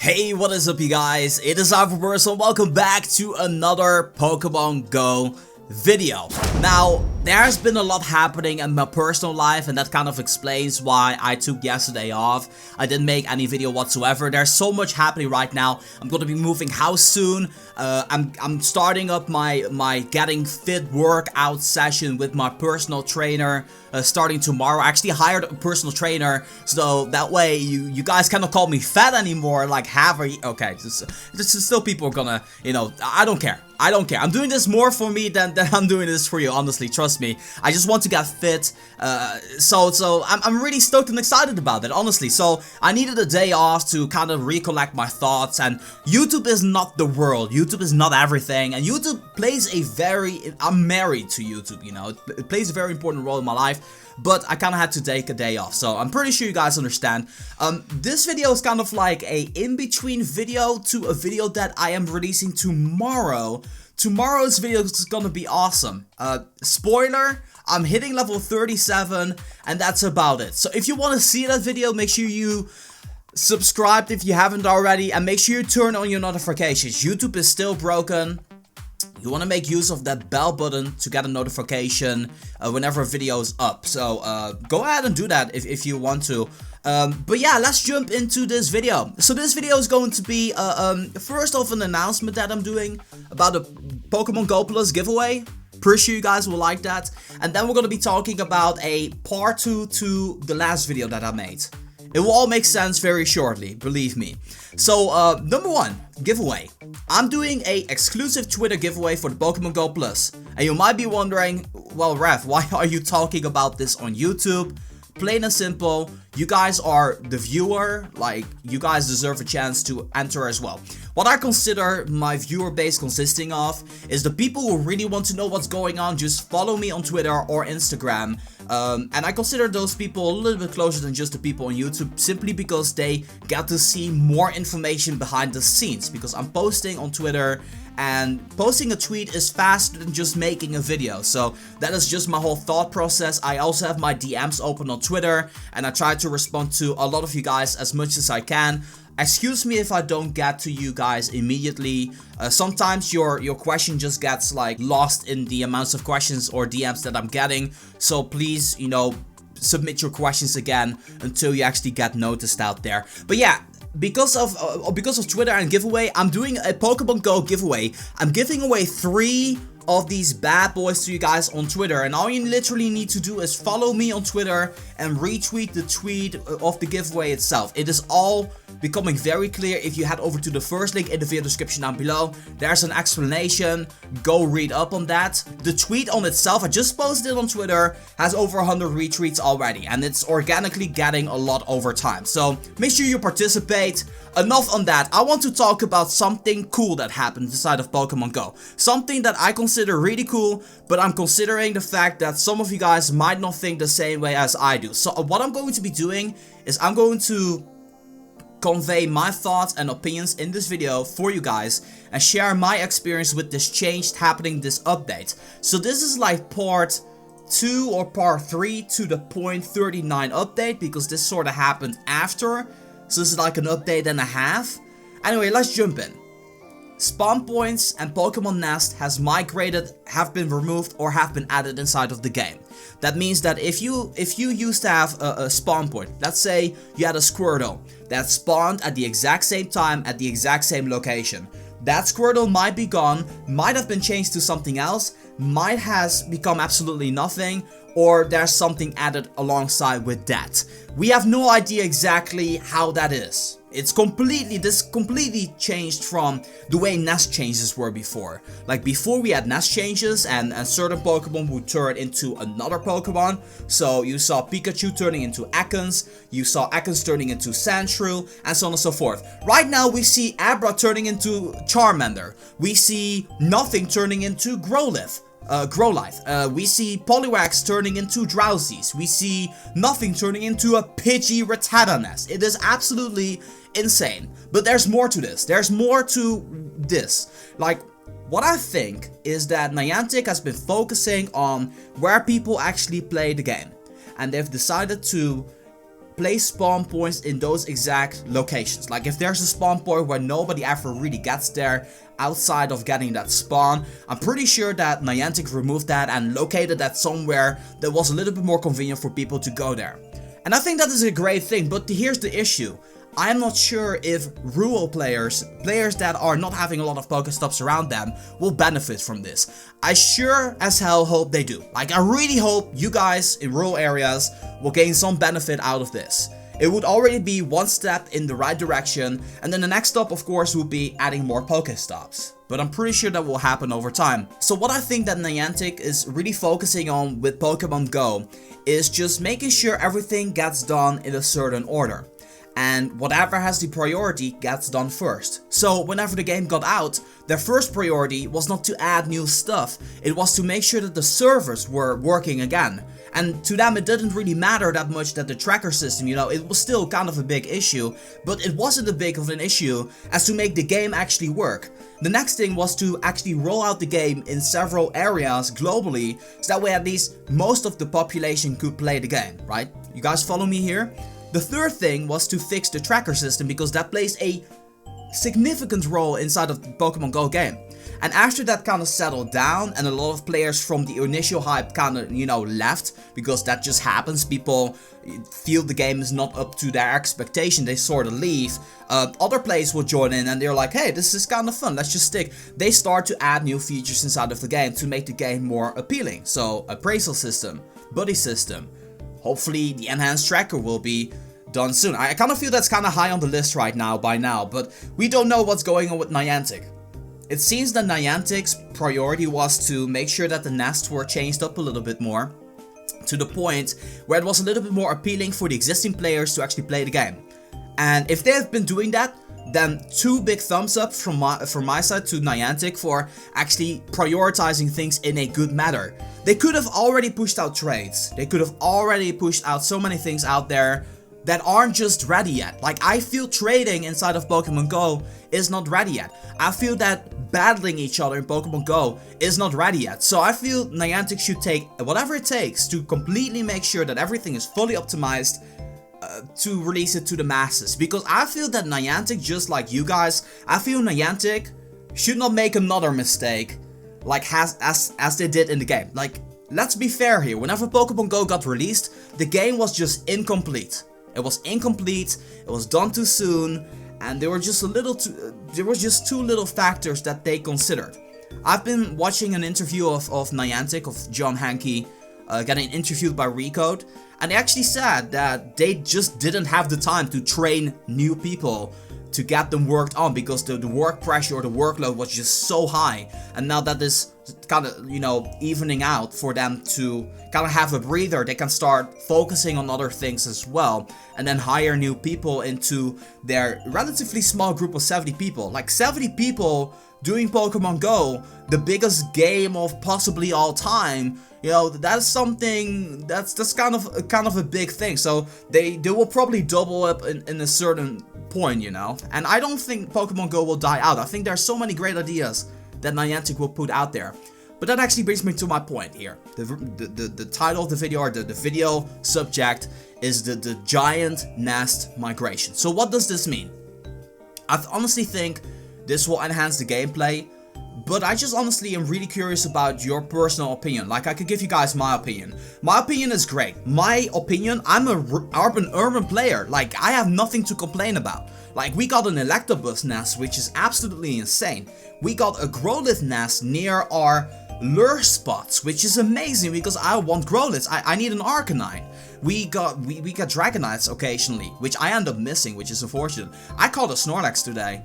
Hey, what is up you guys? It is Augmented and welcome back to another Pokemon Go video. Now, there's been a lot happening in my personal life and that kind of explains why I took yesterday off. I didn't make any video whatsoever. There's so much happening right now. I'm gonna be moving house soon. I'm starting up my getting fit workout session with my personal trainer starting tomorrow. I actually hired a personal trainer so that way you guys cannot call me fat anymore like okay, just still people are gonna, you know, I don't care. I'm doing this more for me than I'm doing this for you, honestly, trust me. I just want to get fit, so I'm really stoked and excited about it, honestly. So I needed a day off to kind of recollect my thoughts, and YouTube is not the world, YouTube is not everything, and YouTube plays I'm married to YouTube, you know, it plays a very important role in my life. But I kind of had to take a day off, so I'm pretty sure you guys understand. This video is kind of like a in-between video to a video that I am releasing tomorrow. Tomorrow's video is gonna be awesome. Spoiler, I'm hitting level 37, and that's about it. So if you want to see that video, make sure you subscribe if you haven't already, and make sure you turn on your notifications. YouTube is still broken. You want to make use of that bell button to get a notification whenever a video is up. So go ahead and do that if you want to. But yeah, let's jump into this video. So this video is going to be first off an announcement that I'm doing about the Pokemon Go Plus giveaway. Pretty sure you guys will like that. And then we're going to be talking about a part 2 to the last video that I made. It will all make sense very shortly, believe me. So, number 1, giveaway. I'm doing a exclusive Twitter giveaway for the Pokemon Go Plus. And you might be wondering, well, Ref, why are you talking about this on YouTube? Plain and simple, you guys are the viewer, like, you guys deserve a chance to enter as well. What I consider my viewer base consisting of is the people who really want to know what's going on, just follow me on Twitter or Instagram. And I consider those people a little bit closer than just the people on YouTube, simply because they get to see more information behind the scenes, because I'm posting on Twitter, and posting a tweet is faster than just making a video. So that is just my whole thought process. I also have my DMs open on Twitter, and I try to respond to a lot of you guys as much as I can. Excuse me if I don't get to you guys immediately. Sometimes your question just gets like lost in the amounts of questions or DMs that I'm getting. So please, you know, submit your questions again until you actually get noticed out there. But yeah, because of Twitter and giveaway, I'm doing a Pokemon Go giveaway. I'm giving away 3 of these bad boys to you guys on Twitter, and all you literally need to do is follow me on Twitter and retweet the tweet of the giveaway itself. It is all becoming very clear if you head over to the first link in the video description down below. There's an explanation, go read up on that. The tweet on itself, I just posted it on Twitter, has over 100 retweets already, and it's organically getting a lot over time. So make sure you participate. Enough on that. I want to talk about something cool that happened inside of Pokemon Go. Something that I consider really cool, but I'm considering the fact that some of you guys might not think the same way as I do. So what I'm going to be doing is I'm going to convey my thoughts and opinions in this video for you guys and share my experience with this change happening, this update. So this is like part 2 or part 3 to the 0.39 update, because this sort of happened after. So this is like an update and a half. Anyway, let's jump in. Spawn points and Pokemon Nest have been removed or have been added inside of the game. That means that if you used to have a spawn point, let's say you had a Squirtle that spawned at the exact same time at the exact same location. That Squirtle might be gone, might have been changed to something else, might has become absolutely nothing, or there's something added alongside with that. We have no idea exactly how that is. This completely changed from the way nest changes were before. Like before we had nest changes and certain Pokemon would turn into another Pokemon. So you saw Pikachu turning into Ekans, you saw Ekans turning into Sandshrew, and so on and so forth. Right now we see Abra turning into Charmander. We see Nothing turning into Growlithe. We see Poliwag turning into Drowsies. We see Nothing turning into a Pidgey Rattata nest. It is absolutely insane. But there's more to this. There's more to this. Like, what I think is that Niantic has been focusing on where people actually play the game. And they've decided to place spawn points in those exact locations. Like if there's a spawn point where nobody ever really gets there outside of getting that spawn, I'm pretty sure that Niantic removed that and located that somewhere that was a little bit more convenient for people to go there. And I think that is a great thing, but here's the issue. I am not sure if rural players that are not having a lot of Pokestops around them, will benefit from this. I sure as hell hope they do. Like, I really hope you guys in rural areas will gain some benefit out of this. It would already be one step in the right direction, and then the next step of course would be adding more Pokestops. But I'm pretty sure that will happen over time. So what I think that Niantic is really focusing on with Pokemon Go is just making sure everything gets done in a certain order. And whatever has the priority gets done first. So whenever the game got out, their first priority was not to add new stuff, it was to make sure that the servers were working again. And to them it didn't really matter that much that the tracker system, you know, it was still kind of a big issue, but it wasn't as big of an issue as to make the game actually work. The next thing was to actually roll out the game in several areas globally, so that way at least most of the population could play the game, right? You guys follow me here? The third thing was to fix the tracker system, because that plays a significant role inside of the Pokemon Go game. And after that kind of settled down and a lot of players from the initial hype kind of, you know, left, because that just happens, people feel the game is not up to their expectation, they sort of leave. Other players will join in and they're like, hey, this is kind of fun, let's just stick. They start to add new features inside of the game to make the game more appealing. So appraisal system, buddy system. Hopefully the enhanced tracker will be done soon. I kind of feel that's kind of high on the list right now by now, but we don't know what's going on with Niantic. It seems that Niantic's priority was to make sure that the nests were changed up a little bit more, to the point where it was a little bit more appealing for the existing players to actually play the game. And if they've been doing that, then two big thumbs up from my side to Niantic for actually prioritizing things in a good manner. They could have already pushed out trades. They could have already pushed out so many things out there that aren't just ready yet. Like, I feel trading inside of Pokemon Go is not ready yet. I feel that battling each other in Pokemon Go is not ready yet. So I feel Niantic should take whatever it takes to completely make sure that everything is fully optimized to release it to the masses. Because I feel that Niantic, just like you guys, I feel Niantic should not make another mistake like as they did in the game. Like, let's be fair here. Whenever Pokemon Go got released, the game was just incomplete. It was incomplete, it was done too soon, and there were just two little factors that they considered. I've been watching an interview of Niantic, of John Hankey, getting interviewed by Recode, and they actually said that they just didn't have the time to train new people to get them worked on, because the work pressure or the workload was just so high. And now that is kind of, you know, evening out for them to kind of have a breather, they can start focusing on other things as well, and then hire new people into their relatively small group of 70 people. Like 70 people doing Pokemon Go, the biggest game of possibly all time. You know, that is something that's kind of a big thing. So they will probably double up in a certain point, you know. And I don't think Pokemon Go will die out. I think there are so many great ideas that Niantic will put out there. But that actually brings me to my point here. The title of the video, or the video subject, is the giant nest migration. So what does this mean? I honestly think this will enhance the gameplay, but I just honestly am really curious about your personal opinion. Like, I could give you guys my opinion. My opinion is great. My opinion, I'm a urban player. Like, I have nothing to complain about. Like, we got an Electabuzz nest, which is absolutely insane. We got a Growlithe nest near our lure spots, which is amazing because I want Growlithe. I need an Arcanine. We got Dragonites occasionally, which I end up missing, which is unfortunate. I caught a Snorlax today.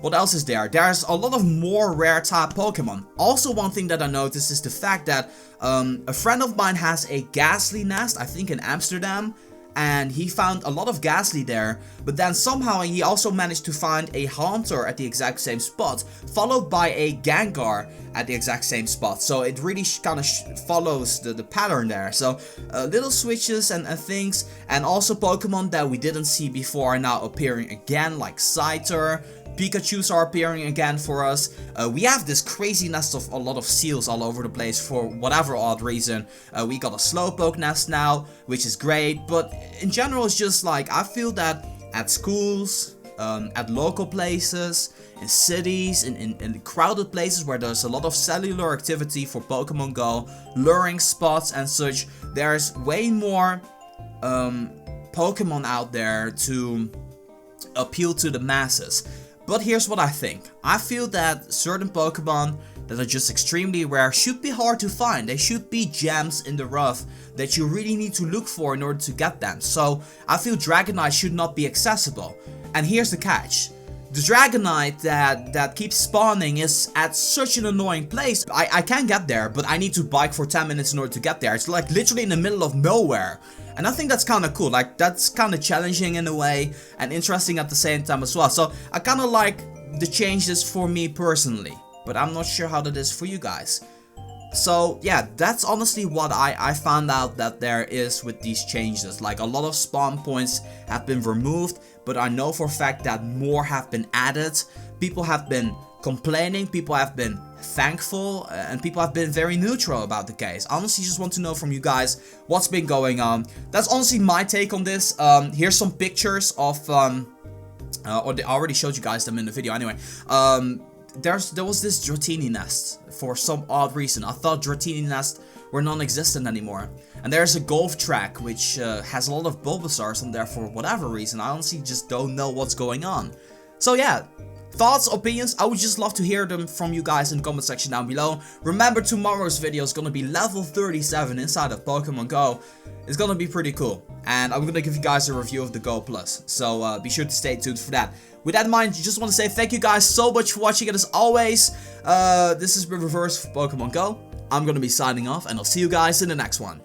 What else is there? There's a lot of more rare type Pokemon. Also, one thing that I noticed is the fact that a friend of mine has a Ghastly nest, I think in Amsterdam, and he found a lot of Ghastly there, but then somehow he also managed to find a Haunter at the exact same spot, followed by a Gengar at the exact same spot. So it really kind of follows the pattern there. So little switches and things, and also Pokemon that we didn't see before are now appearing again, like Scyther. Pikachus are appearing again for us. We have this crazy nest of a lot of seals all over the place for whatever odd reason. We got a Slowpoke nest now, which is great, but in general, it's just like, I feel that at schools, at local places, in cities, in crowded places where there's a lot of cellular activity for Pokemon Go, luring spots and such, there's way more Pokemon out there to appeal to the masses. But here's what I think. I feel that certain Pokemon that are just extremely rare should be hard to find. They should be gems in the rough that you really need to look for in order to get them. So I feel Dragonite should not be accessible. And here's the catch. The Dragonite that keeps spawning is at such an annoying place. I can get there, but I need to bike for 10 minutes in order to get there. It's like literally in the middle of nowhere. And I think that's kind of cool. Like, that's kind of challenging in a way and interesting at the same time as well. So I kind of like the changes for me personally, but I'm not sure how that is for you guys. So yeah, that's honestly what I found out that there is with these changes. Like, a lot of spawn points have been removed, but I know for a fact that more have been added. People have been complaining, people have been thankful, and people have been very neutral about the case. Honestly, just want to know from you guys what's been going on. That's honestly my take on this. Here's some pictures of or I already showed you guys them in the video anyway. There was this Dratini nest for some odd reason. I thought Dratini nests were non-existent anymore. And there's a golf track which has a lot of Bulbasaurs on there for whatever reason. I honestly just don't know what's going on. So yeah, thoughts, opinions, I would just love to hear them from you guys in the comment section down below. Remember, tomorrow's video is gonna be level 37 inside of Pokemon Go. It's gonna be pretty cool. And I'm gonna give you guys a review of the Go Plus. So be sure to stay tuned for that. With that in mind, just want to say thank you guys so much for watching. And as always, this has been Reverse for Pokemon Go. I'm gonna be signing off, and I'll see you guys in the next one.